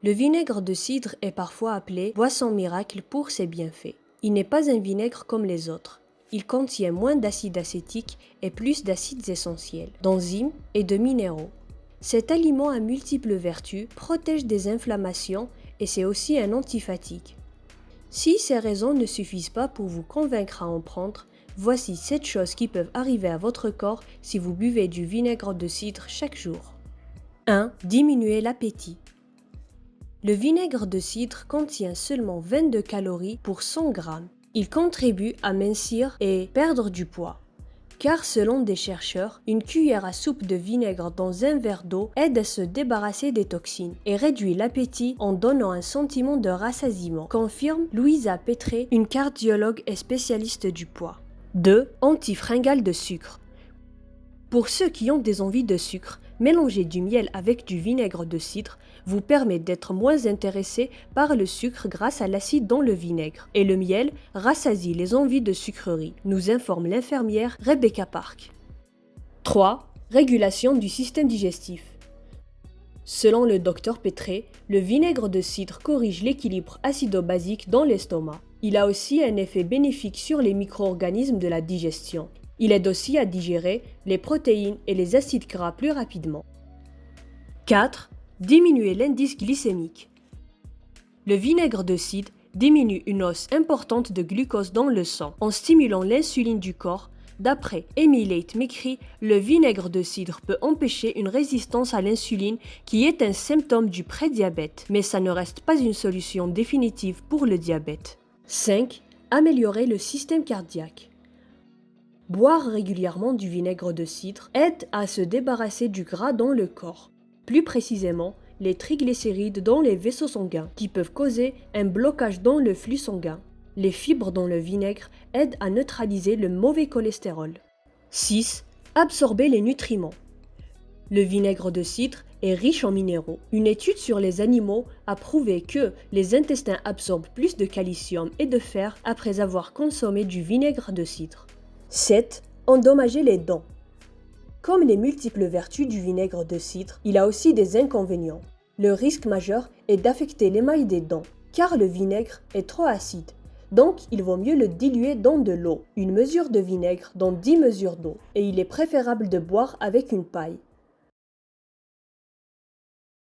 Le vinaigre de cidre est parfois appelé boisson miracle pour ses bienfaits. Il n'est pas un vinaigre comme les autres. Il contient moins d'acide acétique et plus d'acides essentiels, d'enzymes et de minéraux. Cet aliment a multiples vertus, protège des inflammations et c'est aussi un antifatigue. Si ces raisons ne suffisent pas pour vous convaincre à en prendre, voici 7 choses qui peuvent arriver à votre corps si vous buvez du vinaigre de cidre chaque jour. 1. Diminuer l'appétit. Le vinaigre de cidre contient seulement 22 calories pour 100 grammes. Il contribue à mincir et perdre du poids. Car selon des chercheurs, une cuillère à soupe de vinaigre dans un verre d'eau aide à se débarrasser des toxines et réduit l'appétit en donnant un sentiment de rassasiement, confirme Louisa Petré, une cardiologue et spécialiste du poids. 2. Antifringale de sucre. Pour ceux qui ont des envies de sucre, mélanger du miel avec du vinaigre de cidre vous permet d'être moins intéressé par le sucre grâce à l'acide dans le vinaigre. Et le miel rassasie les envies de sucrerie, nous informe l'infirmière Rebecca Park. 3. Régulation du système digestif. Selon le docteur Petré, le vinaigre de cidre corrige l'équilibre acido-basique dans l'estomac. Il a aussi un effet bénéfique sur les micro-organismes de la digestion. Il aide aussi à digérer les protéines et les acides gras plus rapidement. 4. Diminuer l'indice glycémique. Le vinaigre de cidre diminue une hausse importante de glucose dans le sang en stimulant l'insuline du corps. D'après Amy Late McCree, le vinaigre de cidre peut empêcher une résistance à l'insuline qui est un symptôme du prédiabète, mais ça ne reste pas une solution définitive pour le diabète. 5. Améliorer le système cardiaque. Boire régulièrement du vinaigre de cidre aide à se débarrasser du gras dans le corps, plus précisément les triglycérides dans les vaisseaux sanguins, qui peuvent causer un blocage dans le flux sanguin. Les fibres dans le vinaigre aident à neutraliser le mauvais cholestérol. 6. Absorber les nutriments. Le vinaigre de cidre est riche en minéraux. Une étude sur les animaux a prouvé que les intestins absorbent plus de calcium et de fer après avoir consommé du vinaigre de cidre. 7. Endommager les dents. Comme les multiples vertus du vinaigre de cidre, il a aussi des inconvénients. Le risque majeur est d'affecter l'émail des dents, car le vinaigre est trop acide. Donc, il vaut mieux le diluer dans de l'eau. Une mesure de vinaigre dans 10 mesures d'eau. Et il est préférable de boire avec une paille.